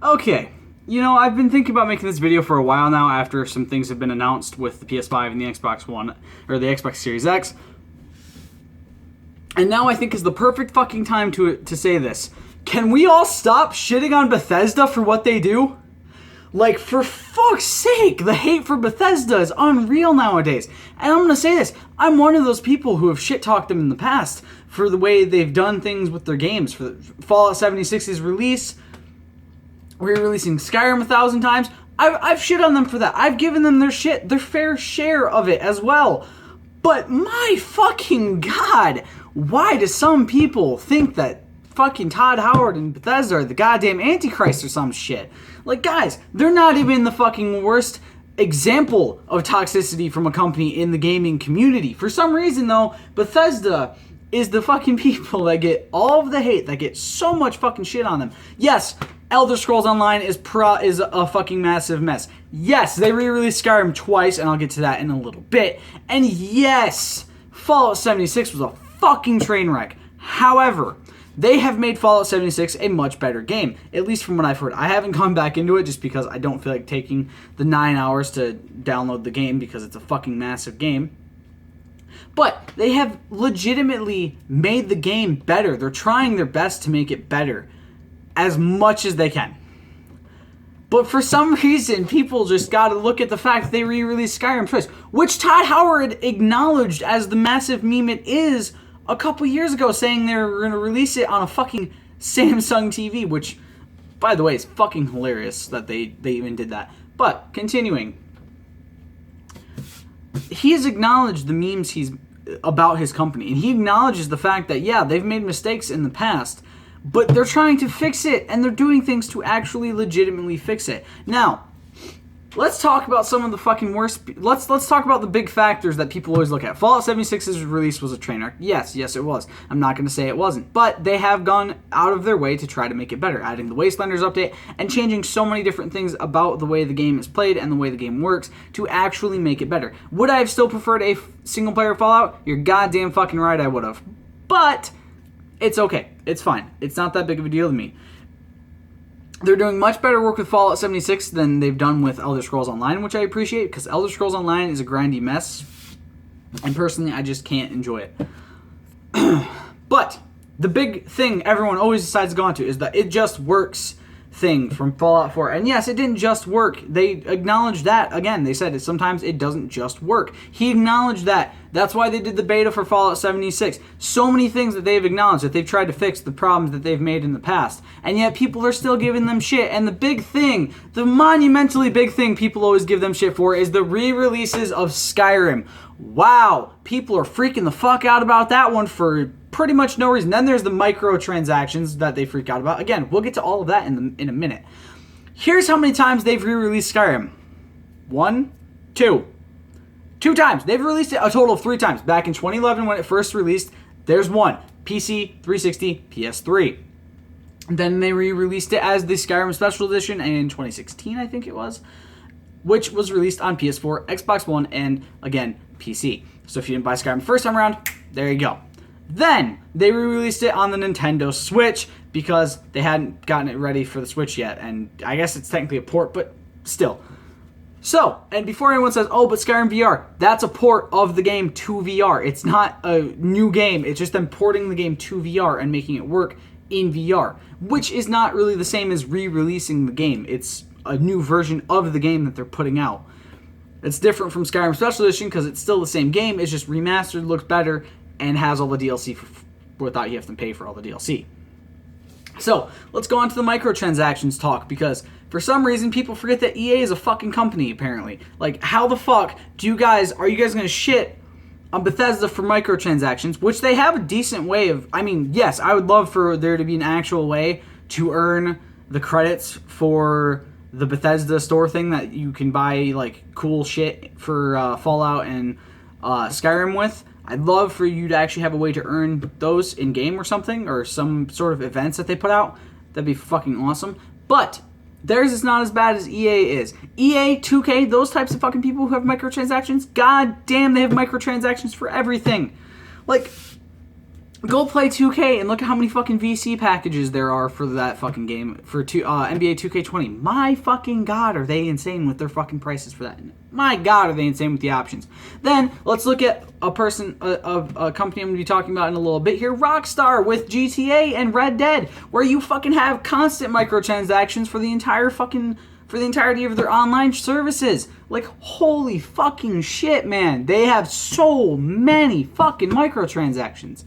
Okay, I've been thinking about making this video for a while now after some things have been announced with the PS5 and the Xbox One, or the Xbox Series X. And now I think is the perfect fucking time to say this. Can we all stop shitting on Bethesda for what they do? Like, for fuck's sake, the hate for Bethesda is unreal nowadays. And I'm going to say this, I'm one of those people who have shit-talked them in the past for the way they've done things with their games. For Fallout 76's release, re-releasing Skyrim 1,000 times, I've shit on them for that. I've given them their fair share of it as well. But my fucking god, why do some people think that fucking Todd Howard and Bethesda are the goddamn Antichrist or some shit? Like, guys, they're not even the fucking worst example of toxicity from a company in the gaming community. For some reason, though, Bethesda is the fucking people that get all of the hate, that get so much fucking shit on them. Yes, Elder Scrolls Online is a fucking massive mess. Yes, they re-released Skyrim twice, and I'll get to that in a little bit. And yes, Fallout 76 was a fucking train wreck. However, they have made Fallout 76 a much better game, at least from what I've heard. I haven't gone back into it just because I don't feel like taking the 9 hours to download the game because it's a fucking massive game. But they have legitimately made the game better. They're trying their best to make it better as much as they can. But for some reason, people just gotta look at the fact that they re-released Skyrim twice, which Todd Howard acknowledged as the massive meme it is a couple years ago, saying they were gonna release it on a fucking Samsung TV, which, by the way, is fucking hilarious that they even did that. But, continuing. He has acknowledged the memes he's about his company, and he acknowledges the fact that, yeah, they've made mistakes in the past, but they're trying to fix it, and they're doing things to actually legitimately fix it. Now, let's talk about some of the fucking worst. Let's talk about the big factors that people always look at. Fallout 76's release was a train wreck. Yes, it was. I'm not going to say it wasn't. But they have gone out of their way to try to make it better, adding the Wastelanders update and changing so many different things about the way the game is played and the way the game works to actually make it better. Would I have still preferred a single-player Fallout? You're goddamn fucking right I would have. But it's okay. It's fine. It's not that big of a deal to me. They're doing much better work with Fallout 76 than they've done with Elder Scrolls Online, which I appreciate, because Elder Scrolls Online is a grindy mess, and personally, I just can't enjoy it. But the big thing everyone always decides to go on to is the "it just works" thing from Fallout 4. And yes, it didn't just work. They acknowledged that. Again, they said that sometimes it doesn't just work. He acknowledged that. That's why they did the beta for Fallout 76. So many things that they've acknowledged, that they've tried to fix the problems that they've made in the past. And yet people are still giving them shit. And the big thing, the monumentally big thing people always give them shit for is the re-releases of Skyrim. Wow, people are freaking the fuck out about that one for pretty much no reason. Then there's the microtransactions that they freak out about. Again, we'll get to all of that in a minute. Here's how many times they've re-released Skyrim. 1, 2. 2 times. They've released it a total of 3 times. Back in 2011 when it first released, there's 1. PC, 360, PS3. Then they re-released it as the Skyrim Special Edition in 2016, I think it was, which was released on PS4, Xbox One, and, again, PC. So if you didn't buy Skyrim the first time around, there you go. Then they re-released it on the Nintendo Switch because they hadn't gotten it ready for the Switch yet. And I guess it's technically a port, but still. So, and before anyone says, oh, but Skyrim VR, that's a port of the game to VR. It's not a new game. It's just them porting the game to VR and making it work in VR, which is not really the same as re-releasing the game. It's a new version of the game that they're putting out. It's different from Skyrim Special Edition because it's still the same game. It's just remastered, looks better, and has all the DLC without you have to pay for all the DLC. So, let's go on to the microtransactions talk, because for some reason people forget that EA is a fucking company, apparently. Like, how the fuck are you guys gonna shit on Bethesda for microtransactions, which they have a decent way of, I mean, yes, I would love for there to be an actual way to earn the credits for the Bethesda store thing that you can buy, like, cool shit for Fallout and Skyrim with. I'd love for you to actually have a way to earn those in-game or something, or some sort of events that they put out. That'd be fucking awesome. But theirs is not as bad as EA is. EA, 2K, those types of fucking people who have microtransactions, god damn, they have microtransactions for everything. Like, Go play 2K and look at how many fucking VC packages there are for that fucking game for NBA 2K20. My fucking god, are they insane with their fucking prices for that? My god, are they insane with the options? Then let's look at a company I'm going to be talking about in a little bit here, Rockstar with GTA and Red Dead, where you fucking have constant microtransactions for the entirety of their online services. Like, holy fucking shit, man. They have so many fucking microtransactions.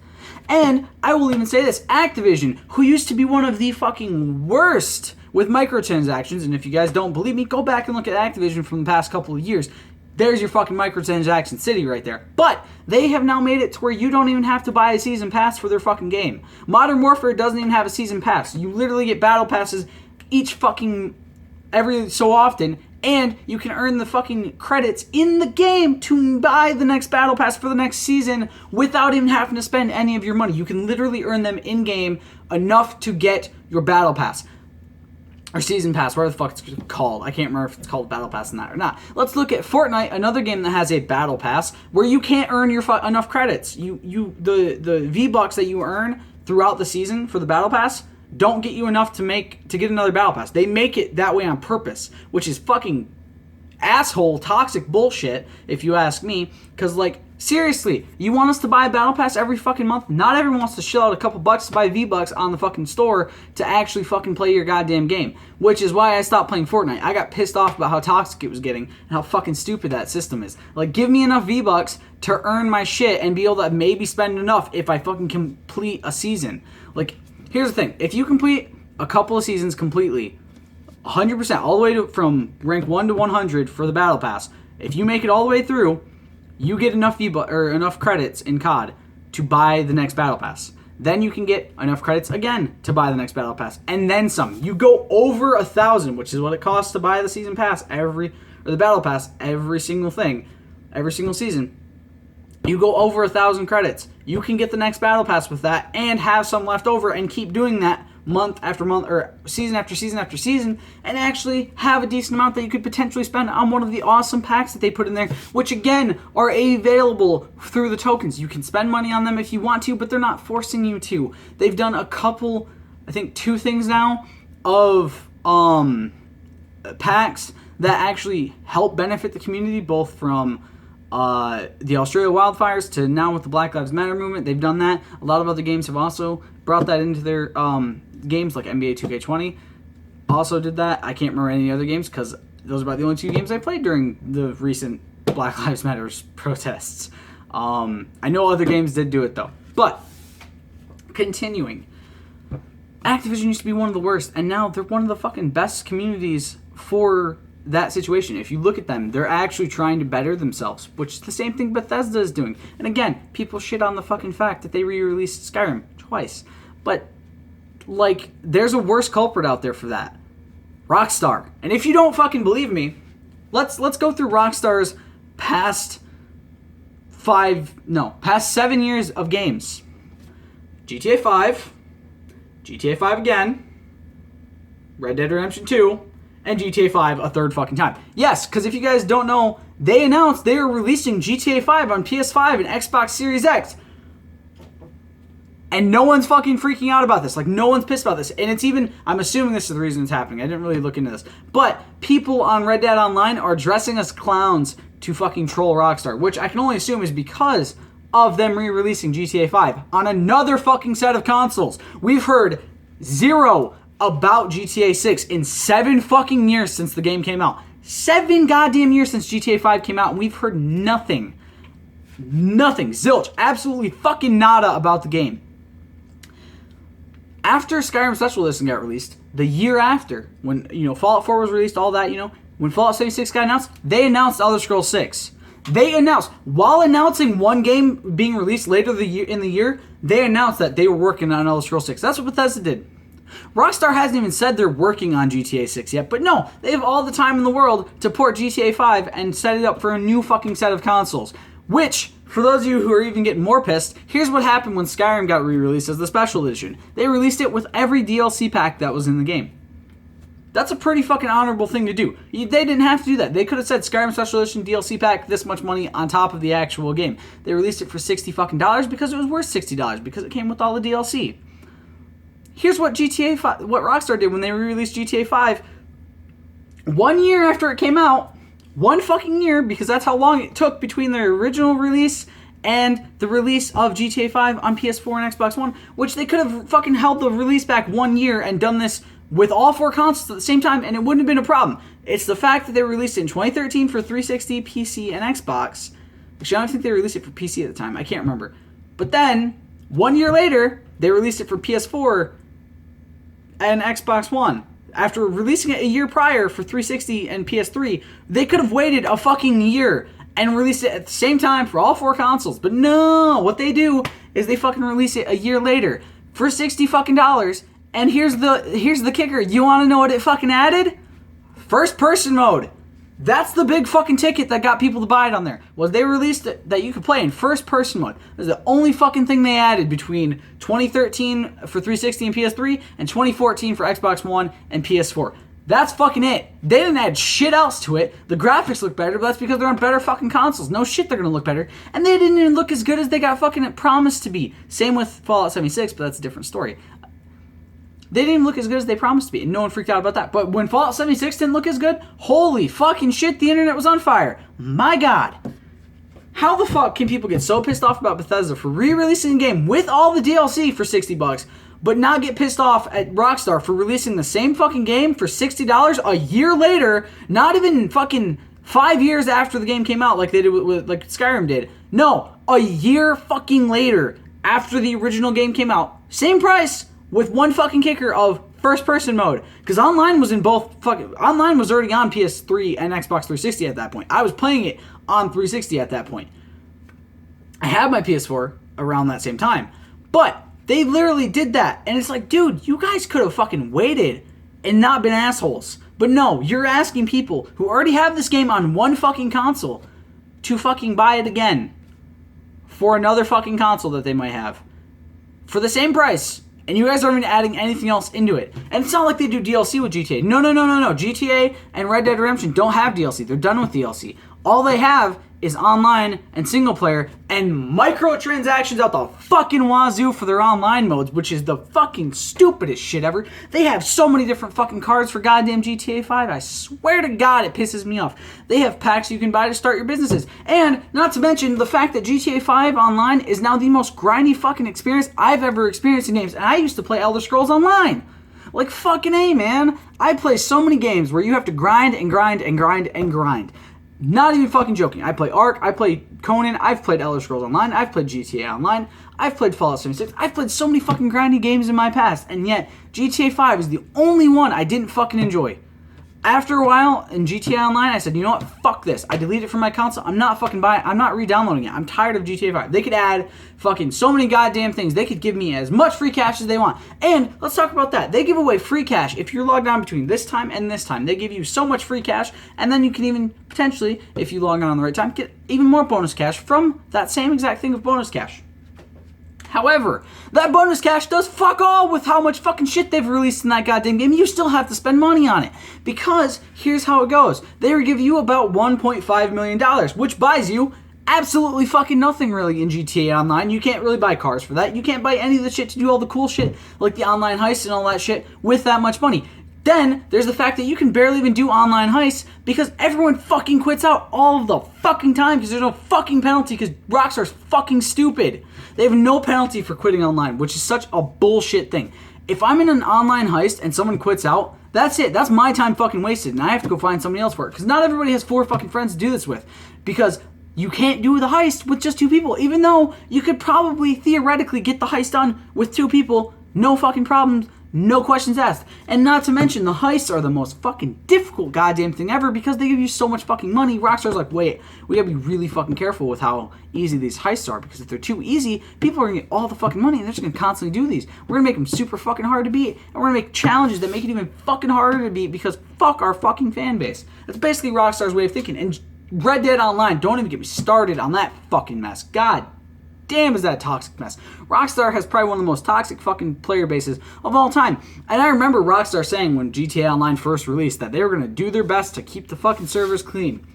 And I will even say this, Activision, who used to be one of the fucking worst with microtransactions, and if you guys don't believe me, go back and look at Activision from the past couple of years. There's your fucking microtransaction city right there. But they have now made it to where you don't even have to buy a season pass for their fucking game. Modern Warfare doesn't even have a season pass. You literally get battle passes every so often, and you can earn the fucking credits in the game to buy the next battle pass for the next season without even having to spend any of your money. You can literally earn them in-game enough to get your battle pass. Or season pass, whatever the fuck it's called. I can't remember if it's called battle pass in that or not. Let's look at Fortnite, another game that has a battle pass where you can't earn enough credits. The V-Bucks that you earn throughout the season for the battle pass don't get you enough to get another battle pass. They make it that way on purpose, which is fucking asshole, toxic bullshit, if you ask me. Because, like, seriously, you want us to buy a battle pass every fucking month? Not everyone wants to shell out a couple bucks to buy V-Bucks on the fucking store to actually fucking play your goddamn game. Which is why I stopped playing Fortnite. I got pissed off about how toxic it was getting and how fucking stupid that system is. Like, give me enough V-Bucks to earn my shit and be able to maybe spend enough if I fucking complete a season. Like, here's the thing. If you complete a couple of seasons completely, 100%, all the way from rank 1 to 100 for the battle pass, if you make it all the way through, you get enough enough credits in COD to buy the next battle pass. Then you can get enough credits again to buy the next battle pass, and then some. You go over 1,000, which is what it costs to buy the season pass the battle pass, every single season. You go over 1,000 credits. You can get the next battle pass with that and have some left over and keep doing that month after month or season after season after season and actually have a decent amount that you could potentially spend on one of the awesome packs that they put in there, which again are available through the tokens. You can spend money on them if you want to, but they're not forcing you to. They've done a couple, I think 2 things now of packs that actually help benefit the community, both from the Australia wildfires to now with the Black Lives Matter movement. They've done that. A lot of other games have also brought that into their games, like NBA 2K20 also did that. I can't remember any other games because those are about the only 2 games I played during the recent Black Lives Matter protests. I know other games did do it though. But continuing, Activision used to be one of the worst, and now they're one of the fucking best communities for that situation. If you look at them, they're actually trying to better themselves, which is the same thing Bethesda is doing. And again, people shit on the fucking fact that they re-released Skyrim twice. But, like, there's a worse culprit out there for that. Rockstar. And if you don't fucking believe me, let's go through Rockstar's past 7 years of games. GTA 5, GTA 5 again, Red Dead Redemption 2, and GTA 5 a third fucking time. Yes, because if you guys don't know, they announced they were releasing GTA 5 on PS5 and Xbox Series X. And no one's fucking freaking out about this. Like, no one's pissed about this. And it's even, I'm assuming this is the reason it's happening. I didn't really look into this. But people on Red Dead Online are dressing as clowns to fucking troll Rockstar, which I can only assume is because of them re-releasing GTA 5 on another fucking set of consoles. We've heard zero about GTA 6 in 7 fucking years since the game came out. 7 goddamn years since GTA 5 came out, and we've heard nothing. Nothing. Zilch. Absolutely fucking nada about the game. After Skyrim Special Edition got released, the year after, when, Fallout 4 was released, all that, when Fallout 76 got announced, they announced Elder Scrolls 6. They announced, while announcing one game being released later in the year, they announced that they were working on Elder Scrolls 6. That's what Bethesda did. Rockstar hasn't even said they're working on GTA 6 yet, but no, they have all the time in the world to port GTA 5 and set it up for a new fucking set of consoles. Which, for those of you who are even getting more pissed, here's what happened when Skyrim got re-released as the Special Edition. They released it with every DLC pack that was in the game. That's a pretty fucking honorable thing to do. They didn't have to do that. They could have said Skyrim Special Edition DLC pack, this much money on top of the actual game. They released it for $60 fucking because it was worth $60 because it came with all the DLC. Here's what what Rockstar did when they re-released GTA 5. 1 year after it came out, 1 fucking year, because that's how long it took between their original release and the release of GTA 5 on PS4 and Xbox One, which they could have fucking held the release back 1 year and done this with all 4 consoles at the same time, and it wouldn't have been a problem. It's the fact that they released it in 2013 for 360, PC, and Xbox. Actually, I don't think they released it for PC at the time. I can't remember. But then, 1 year later, they released it for PS4 and Xbox One. After releasing it a year prior for 360 and PS3, they could have waited a fucking year and released it at the same time for all 4 consoles. But no, what they do is they fucking release it a year later for $60 fucking dollars. And here's the kicker. You want to know what it fucking added? First person mode. That's the big fucking ticket that got people to buy it on there. Was they released it that you could play in first person mode. That's the only fucking thing they added between 2013 for 360 and PS3 and 2014 for Xbox One and PS4. That's fucking it. They didn't add shit else to it. The graphics look better, but that's because they're on better fucking consoles. No shit, they're gonna look better. And they didn't even look as good as they got fucking promised to be. Same with Fallout 76, but that's a different story. They didn't even look as good as they promised to be, and no one freaked out about that. But when Fallout 76 didn't look as good, holy fucking shit, the internet was on fire. My God. How the fuck can people get so pissed off about Bethesda for re-releasing a game with all the DLC for $60, but not get pissed off at Rockstar for releasing the same fucking game for $60 a year later, not even fucking 5 years after the game came out like they did like Skyrim did. No, a year fucking later after the original game came out. Same price, with one fucking kicker of first-person mode. Because online was online was already on PS3 and Xbox 360 at that point. I was playing it on 360 at that point. I had my PS4 around that same time. But they literally did that. And it's like, dude, you guys could have fucking waited and not been assholes. But no, you're asking people who already have this game on one fucking console to fucking buy it again for another fucking console that they might have for the same price. And you guys aren't even adding anything else into it. And it's not like they do DLC with GTA. No. GTA and Red Dead Redemption don't have DLC. They're done with DLC. All they have is online and single player and microtransactions out the fucking wazoo for their online modes, which is the fucking stupidest shit ever. They have so many different fucking cards for goddamn GTA 5. I swear to God, it pisses me off. They have packs you can buy to start your businesses. And not to mention the fact that GTA 5 online is now the most grindy fucking experience I've ever experienced in games. And I used to play Elder Scrolls Online. Like fucking A, man. I play so many games where you have to grind and grind and grind and grind. Not even fucking joking. I play Ark, I play Conan, I've played Elder Scrolls Online, I've played GTA Online, I've played Fallout 76, I've played so many fucking grindy games in my past, and yet GTA 5 is the only one I didn't fucking enjoy. After a while, in GTA Online, I said, you know what, fuck this. I deleted it from my console. I'm not fucking buying it. I'm not re-downloading it. I'm tired of GTA 5. They could add fucking so many goddamn things. They could give me as much free cash as they want. And let's talk about that. They give away free cash if you're logged on between this time and this time. They give you so much free cash, and then you can even potentially, if you log on the right time, get even more bonus cash from that same exact thing of bonus cash. However, that bonus cash does fuck all with how much fucking shit they've released in that goddamn game. You still have to spend money on it. Because here's how it goes. They give you about $1.5 million, which buys you absolutely fucking nothing really in GTA Online. You can't really buy cars for that. You can't buy any of the shit to do all the cool shit, like the online heists and all that shit, with that much money. Then, there's the fact that you can barely even do online heists because everyone fucking quits out all of the fucking time because there's no fucking penalty because Rockstar's fucking stupid. They have no penalty for quitting online, which is such a bullshit thing. If I'm in an online heist and someone quits out, that's it. That's my time fucking wasted, and I have to go find somebody else for it. Because not everybody has 4 fucking friends to do this with. Because you can't do the heist with just 2 people, even though you could probably theoretically get the heist done with 2 people, no fucking problems. No questions asked. And not to mention, the heists are the most fucking difficult goddamn thing ever because they give you so much fucking money. Rockstar's like, wait, we gotta be really fucking careful with how easy these heists are because if they're too easy, people are gonna get all the fucking money and they're just gonna constantly do these. We're gonna make them super fucking hard to beat and we're gonna make challenges that make it even fucking harder to beat because fuck our fucking fan base. That's basically Rockstar's way of thinking. And Red Dead Online, don't even get me started on that fucking mess. God damn is that a toxic mess. Rockstar has probably one of the most toxic fucking player bases of all time. And I remember Rockstar saying when GTA Online first released that they were going to do their best to keep the fucking servers clean.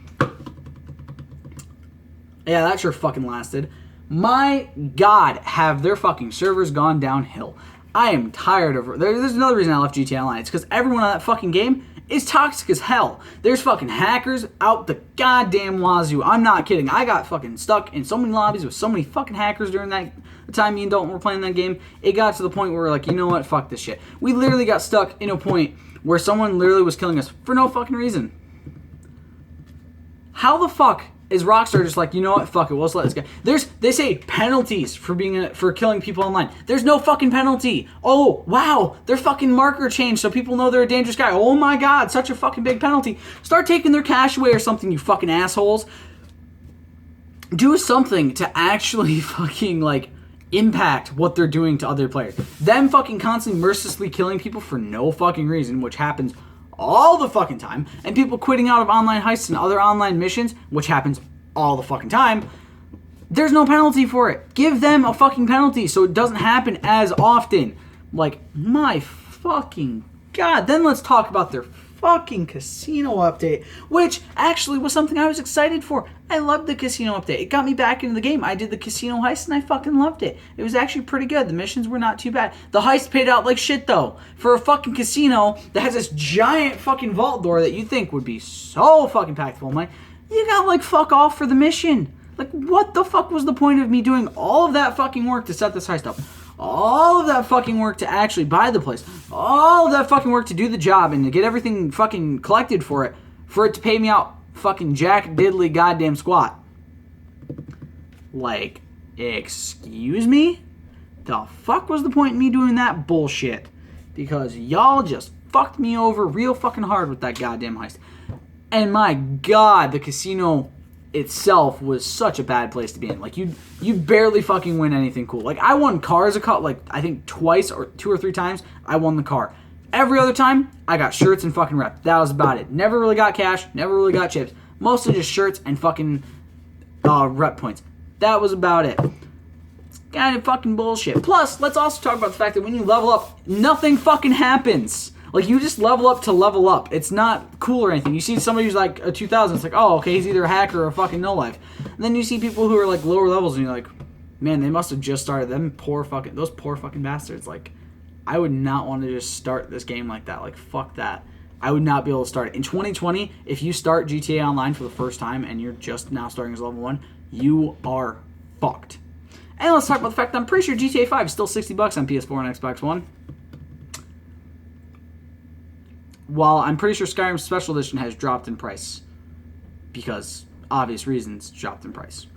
Yeah, that sure fucking lasted. My God, have their fucking servers gone downhill. I am tired of... There's another reason I left GTA Online. It's because everyone on that fucking game is toxic as hell. There's fucking hackers out the goddamn wazoo. I'm not kidding. I got fucking stuck in so many lobbies with so many fucking hackers during that time me and Dalton were playing that game. It got to the point where we're like, you know what? Fuck this shit. We literally got stuck in a point where someone literally was killing us for no fucking reason. How the fuck is Rockstar just like, you know what, fuck it, let's let this go. They say penalties for killing people online. There's no fucking penalty. Oh, wow, their fucking marker changed so people know they're a dangerous guy. Oh my God, such a fucking big penalty. Start taking their cash away or something, you fucking assholes. Do something to actually fucking, like, impact what they're doing to other players. Them fucking constantly mercilessly killing people for no fucking reason, which happens all the fucking time, and people quitting out of online heists and other online missions, which happens all the fucking time. There's no penalty for it. Give them a fucking penalty so it doesn't happen as often. Like, my fucking God. Then let's talk about their fucking casino update, which actually was something I was excited for. I loved the casino update. It got me back into the game. I did the casino heist and I fucking loved it. It was actually pretty good. The missions were not too bad. The heist paid out like shit though. For a fucking casino that has this giant fucking vault door that you think would be so fucking packed full of money, you got like fuck off for the mission. Like, what the fuck was the point of me doing all of that fucking work to set this heist up? All of that fucking work to actually buy the place. All of that fucking work to do the job and to get everything fucking collected for it to pay me out fucking jack diddly goddamn squat. Like, excuse me? The fuck was the point in me doing that bullshit? Because y'all just fucked me over real fucking hard with that goddamn heist. And my God, the casino itself was such a bad place to be in. Like, you barely fucking win anything cool. Like, I won cars like I think twice or 2 or 3 times I won the car. Every other time I got shirts and fucking rep. That was about it. Never really got cash, never really got chips. Mostly just shirts and fucking rep points. That was about it. It's kind of fucking bullshit. Plus, let's also talk about the fact that when you level up, nothing fucking happens. Like, you just level up to level up. It's not cool or anything. You see somebody who's like a 2000, it's like, oh, okay, he's either a hacker or a fucking no-life. And then you see people who are like lower levels, and you're like, man, they must have just started. Those poor fucking bastards. Like, I would not want to just start this game like that. Like, fuck that. I would not be able to start it. In 2020, if you start GTA Online for the first time and you're just now starting as level 1, you are fucked. And let's talk about the fact that I'm pretty sure GTA 5 is still $60 on PS4 and Xbox One. While I'm pretty sure Skyrim Special Edition has dropped in price. Because obvious reasons, dropped in price.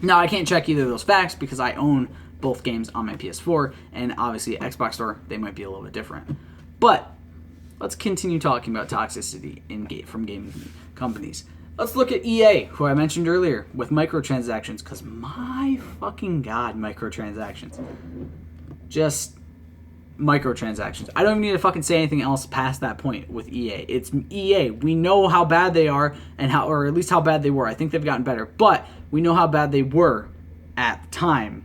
Now, I can't check either of those facts because I own both games on my PS4. And obviously, Xbox Store, they might be a little bit different. But let's continue talking about toxicity from gaming companies. Let's look at EA, who I mentioned earlier, with microtransactions. Because my fucking God, microtransactions. Just microtransactions. I don't even need to fucking say anything else past that point with EA. It's EA. We know how bad they are, or at least how bad they were. I think they've gotten better, but we know how bad they were at the time.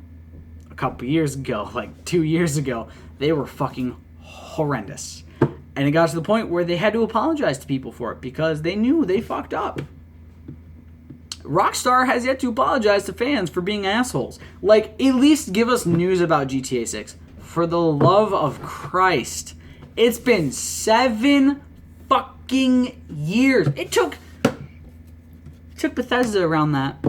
A couple years ago, like 2 years ago, they were fucking horrendous. And it got to the point where they had to apologize to people for it because they knew they fucked up. Rockstar has yet to apologize to fans for being assholes. Like, at least give us news about GTA 6. For the love of Christ. It's been 7 fucking years. It took Bethesda around that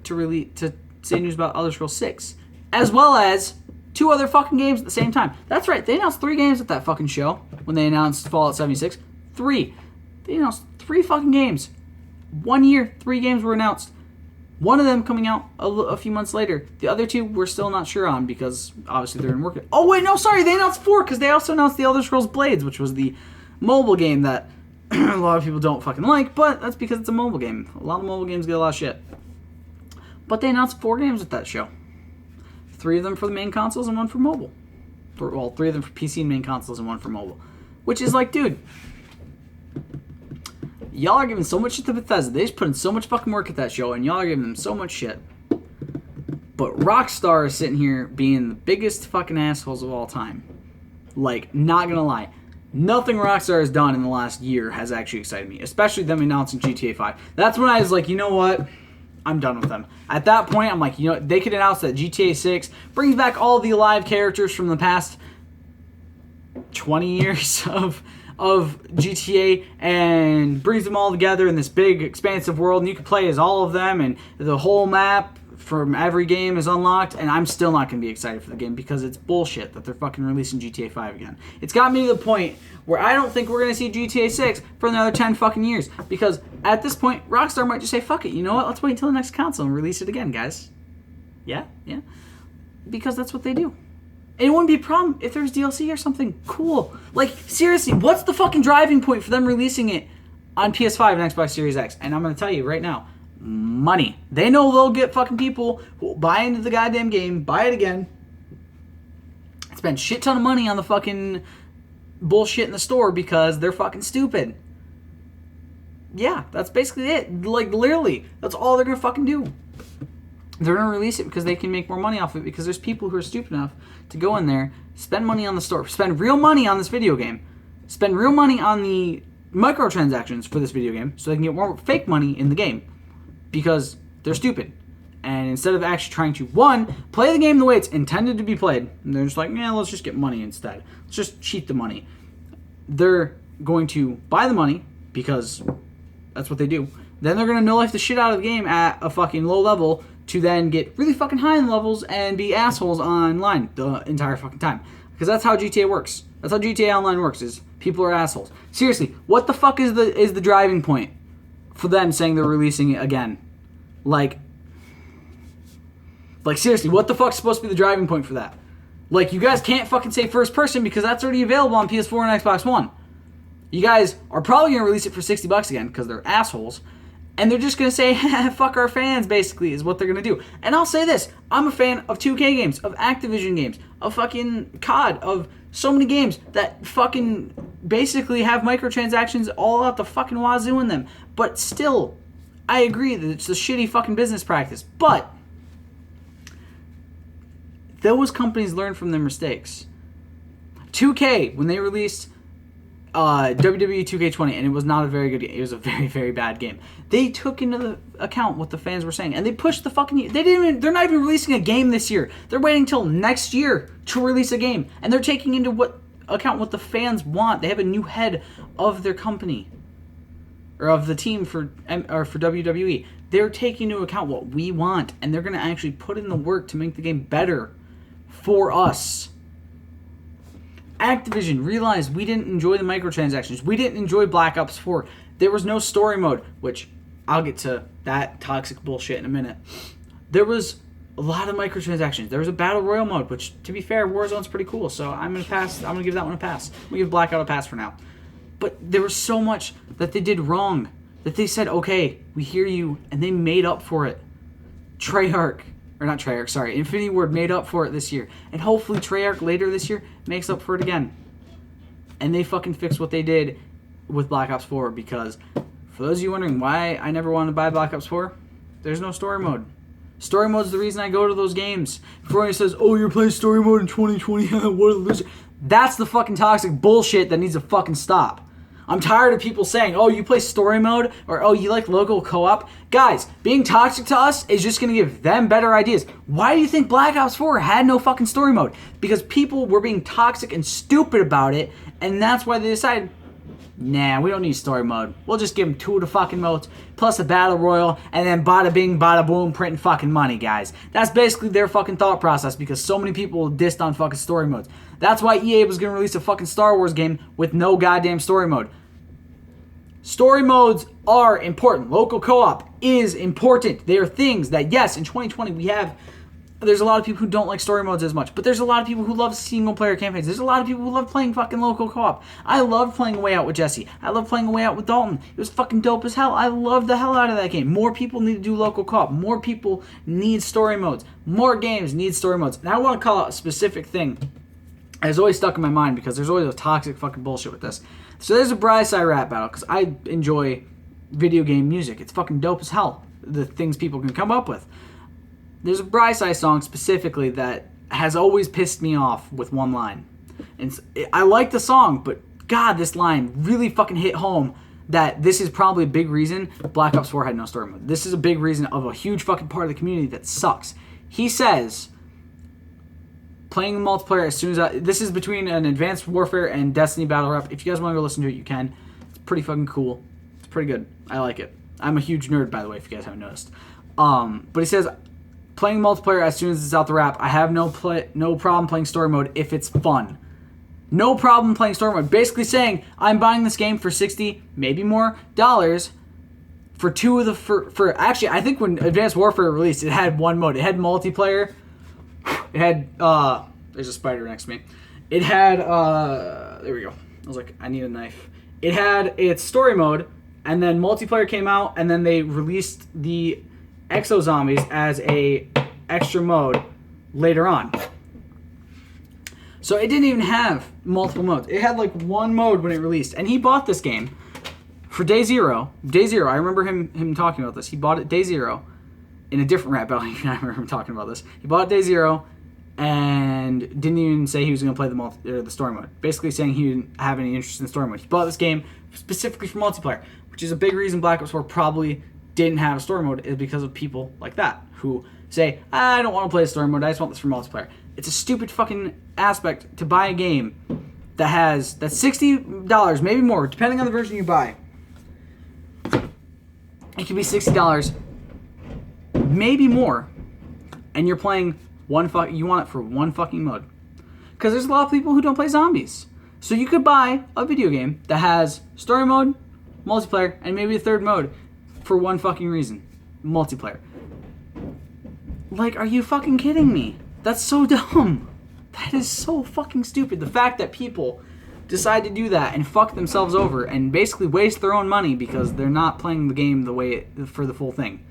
to say news about Elder Scrolls 6. As well as 2 other fucking games at the same time. That's right, they announced 3 games at that fucking show when they announced Fallout 76. 3. They announced 3 fucking games. 1 year, 3 games were announced. One of them coming out a few months later. The other 2 we're still not sure on because obviously they're in work. Oh wait, no, sorry, they announced 4 because they also announced the Elder Scrolls Blades, which was the mobile game that a lot of people don't fucking like, but that's because it's a mobile game. A lot of mobile games get a lot of shit. But they announced 4 games at that show. 3 of them for the main consoles and 1 for mobile. Well, 3 of them for PC and main consoles and 1 for mobile. Which is like, dude, y'all are giving so much shit to Bethesda. They just put in so much fucking work at that show, and y'all are giving them so much shit. But Rockstar is sitting here being the biggest fucking assholes of all time. Like, not gonna lie. Nothing Rockstar has done in the last year has actually excited me, especially them announcing GTA 5. That's when I was like, you know what? I'm done with them. At that point, I'm like, you know, they could announce that GTA 6 brings back all the alive characters from the past 20 years of GTA and brings them all together in this big, expansive world, and you can play as all of them, and the whole map from every game is unlocked, and I'm still not going to be excited for the game because it's bullshit that they're fucking releasing GTA 5 again. It's got me to the point where I don't think we're going to see GTA 6 for another 10 fucking years, because at this point, Rockstar might just say, fuck it, you know what, let's wait until the next console and release it again, guys. Yeah? Because that's what they do. And it wouldn't be a problem if there's DLC or something cool. Like, seriously, what's the fucking driving point for them releasing it on PS5 and Xbox Series X? And I'm going to tell you right now, money. They know they'll get fucking people who will buy into the goddamn game, buy it again, spend shit ton of money on the fucking bullshit in the store because they're fucking stupid. Yeah, that's basically it. Like, literally, that's all they're going to fucking do. They're going to release it because they can make more money off it, because there's people who are stupid enough to go in there, spend money on the store, spend real money on this video game, spend real money on the microtransactions for this video game so they can get more fake money in the game because they're stupid. And instead of actually trying to, one, play the game the way it's intended to be played, and they're just like, yeah, let's just get money instead. Let's just cheat the money. They're going to buy the money because that's what they do. Then they're going to no-life the shit out of the game at a fucking low level to then get really fucking high in levels and be assholes online the entire fucking time. Because that's how GTA works. That's how GTA Online works, is people are assholes. Seriously, what the fuck is the driving point for them saying they're releasing it again? Like seriously, what the fuck's supposed to be the driving point for that? Like, you guys can't fucking say first person because that's already available on PS4 and Xbox One. You guys are probably going to release it for $60 again because they're assholes. And they're just going to say, fuck our fans, basically, is what they're going to do. And I'll say this. I'm a fan of 2K games, of Activision games, of fucking COD, of so many games that fucking basically have microtransactions all out the fucking wazoo in them. But still, I agree that it's a shitty fucking business practice. But those companies learn from their mistakes. 2K, when they released WWE 2K20, and it was not a very good game. It was a very, very bad game. They took into the account what the fans were saying, and they pushed the fucking. They're not even releasing a game this year. They're waiting till next year to release a game, and they're taking into account what the fans want. They have a new head of their company, or of the team for WWE. They're taking into account what we want, and they're going to actually put in the work to make the game better for us. Activision realized we didn't enjoy the microtransactions. We didn't enjoy Black Ops 4. There was no story mode, which I'll get to that toxic bullshit in a minute. There was a lot of microtransactions. There was a Battle Royale mode, which, to be fair, Warzone's pretty cool, so I'm going to pass. I'm going to give that one a pass. I'm going to give Blackout a pass for now. But there was so much that they did wrong that they said, okay, we hear you, and they made up for it. Infinity Ward made up for it this year. And hopefully Treyarch later this year makes up for it again. And they fucking fixed what they did with Black Ops 4, because for those of you wondering why I never wanted to buy Black Ops 4, there's no story mode. Story mode's the reason I go to those games. Before anyone says, oh, you're playing story mode in 2020, what a loser. That's the fucking toxic bullshit that needs to fucking stop. I'm tired of people saying, oh, you play story mode, or oh, you like local co-op. Guys, being toxic to us is just going to give them better ideas. Why do you think Black Ops 4 had no fucking story mode? Because people were being toxic and stupid about it, and that's why they decided, nah, we don't need story mode. We'll just give them 2 of the fucking modes, plus a battle royal, and then bada bing, bada boom, printing fucking money, guys. That's basically their fucking thought process, because so many people dissed on fucking story modes. That's why EA was going to release a fucking Star Wars game with no goddamn story mode. Story modes are important. Local co-op is important. They are things that, yes, in 2020 there's a lot of people who don't like story modes as much, but there's a lot of people who love single-player campaigns. There's a lot of people who love playing fucking local co-op. I loved playing A Way Out with Jesse. I loved playing A Way Out with Dalton. It was fucking dope as hell. I loved the hell out of that game. More people need to do local co-op. More people need story modes. More games need story modes. And I want to call out a specific thing that has always stuck in my mind, because there's always a toxic fucking bullshit with this. So there's a Bryce I rap battle, because I enjoy video game music. It's fucking dope as hell, the things people can come up with. There's a Bryce Eye song specifically that has always pissed me off with one line. And I like the song, but God, this line really fucking hit home that this is probably a big reason Black Ops 4 had no story mode. This is a big reason of a huge fucking part of the community that sucks. He says, playing multiplayer as soon as this is between an Advanced Warfare and Destiny Battle Rap. If you guys want to go listen to it, you can. It's pretty fucking cool. It's pretty good. I like it. I'm a huge nerd, by the way, if you guys haven't noticed. But he says, playing multiplayer as soon as it's out the wrap. I have no problem playing story mode if it's fun. No problem playing story mode. Basically saying, I'm buying this game for $60, maybe more, dollars for two of the... For actually, I think when Advanced Warfare released, it had one mode. It had multiplayer. It had... there's a spider next to me. It had... there we go. I was like, I need a knife. It had its story mode, and then multiplayer came out, and then they released the Exo Zombies as a extra mode later on. So it didn't even have multiple modes. It had like one mode when it released. And he bought this game for day zero. Day zero, I remember him talking about this. He bought it day zero in a different rap battle. I remember him talking about this. He bought it day zero and didn't even say he was going to play the story mode. Basically saying he didn't have any interest in the story mode. He bought this game specifically for multiplayer, which is a big reason Black Ops 4 probably didn't have a story mode, is because of people like that who say, I don't want to play a story mode, I just want this for multiplayer. It's a stupid fucking aspect to buy a game that's $60, maybe more, depending on the version you buy. It could be $60, maybe more, and you're playing you want it for one fucking mode. Because there's a lot of people who don't play zombies. So you could buy a video game that has story mode, multiplayer, and maybe a third mode for one fucking reason. Multiplayer. Like, are you fucking kidding me? That's so dumb. That is so fucking stupid. The fact that people decide to do that and fuck themselves over and basically waste their own money because they're not playing the game for the full thing.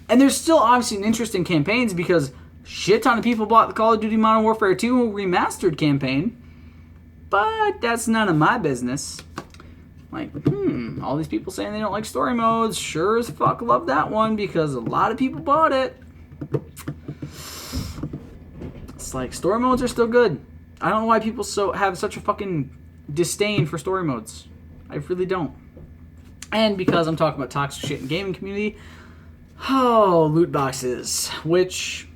And there's still obviously an interest in campaigns because shit ton of people bought the Call of Duty Modern Warfare 2 remastered campaign. But that's none of my business. Like, all these people saying they don't like story modes. Sure as fuck love that one because a lot of people bought it. It's like, story modes are still good. I don't know why people have such a fucking disdain for story modes. I really don't. And because I'm talking about toxic shit in gaming community, loot boxes, which,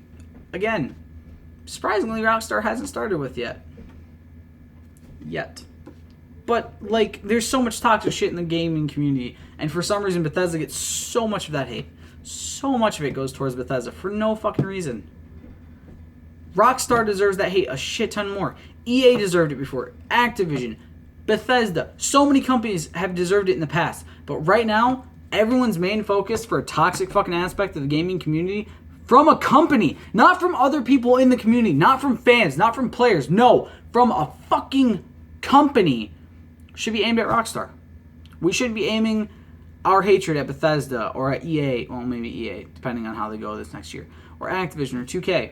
again, surprisingly Rockstar hasn't started with yet. But, like, there's so much toxic shit in the gaming community, and for some reason Bethesda gets so much of that hate. So much of it goes towards Bethesda for no fucking reason. Rockstar deserves that hate a shit ton more. EA deserved it before. Activision, Bethesda, so many companies have deserved it in the past. But right now, everyone's main focus for a toxic fucking aspect of the gaming community from a company, not from other people in the community, not from fans, not from players, no, from a fucking company, should be aimed at Rockstar. We should be aiming our hatred at Bethesda or at EA, well, maybe EA, depending on how they go this next year, or Activision or 2K.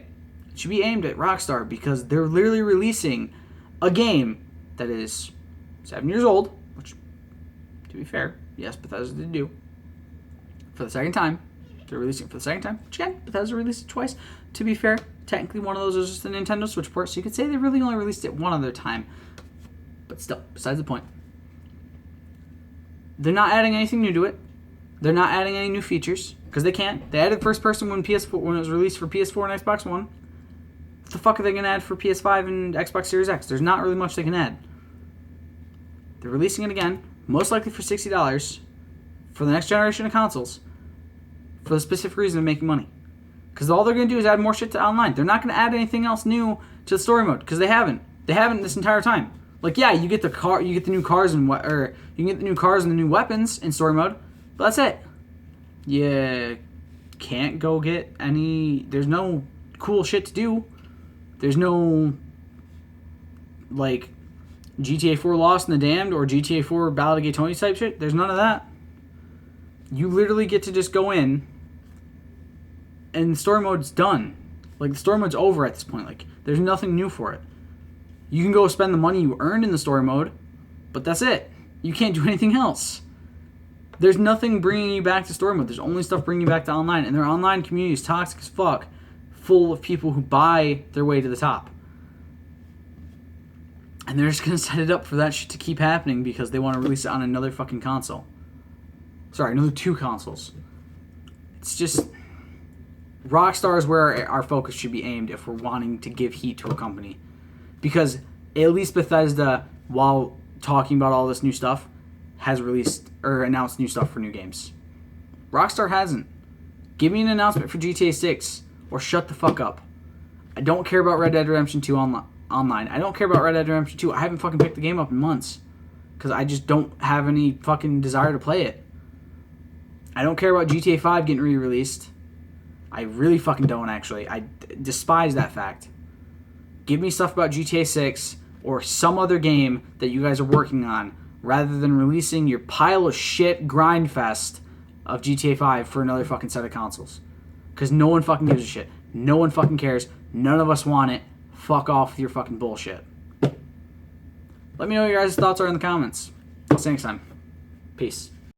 It should be aimed at Rockstar because they're literally releasing a game that is 7 years old, which, to be fair, yes, Bethesda did do, for the second time. They're releasing it for the second time, which again, Bethesda released it twice. To be fair, technically one of those is just a Nintendo Switch port, so you could say they really only released it one other time. But still, besides the point. They're not adding anything new to it. They're not adding any new features, because they can't. They added first person when it was released for PS4 and Xbox One. What the fuck are they going to add for PS5 and Xbox Series X? There's not really much they can add. They're releasing it again, most likely for $60 for the next generation of consoles, for the specific reason of making money. Because all they're going to do is add more shit to online. They're not going to add anything else new to the story mode, because they haven't. They haven't this entire time. Like, yeah, you get the new cars and you can get the new cars and the new weapons in story mode, but that's it. You can't go get any. There's no cool shit to do. There's no, like, GTA 4 Lost and the Damned or GTA 4 Ballad of Gay Tony type shit. There's none of that. You literally get to just go in and the story mode's done. Like, the story mode's over at this point. Like, there's nothing new for it. You can go spend the money you earned in the story mode, but that's it. You can't do anything else. There's nothing bringing you back to story mode. There's only stuff bringing you back to online, and their online community is toxic as fuck full of people who buy their way to the top. And they're just going to set it up for that shit to keep happening because they want to release it on another fucking console. Sorry, another 2 consoles. It's just... Rockstar is where our focus should be aimed if we're wanting to give heat to a company. Because at least Bethesda, while talking about all this new stuff, has released or announced new stuff for new games. Rockstar hasn't. Give me an announcement for GTA 6 or shut the fuck up. I don't care about Red Dead Redemption 2 online. I don't care about Red Dead Redemption 2. I haven't fucking picked the game up in months because I just don't have any fucking desire to play it. I don't care about GTA 5 getting re-released. I really fucking don't, actually. I despise that fact. Give me stuff about GTA 6 or some other game that you guys are working on rather than releasing your pile of shit grind fest of GTA 5 for another fucking set of consoles. Because no one fucking gives a shit. No one fucking cares. None of us want it. Fuck off with your fucking bullshit. Let me know what your guys' thoughts are in the comments. I'll see you next time. Peace.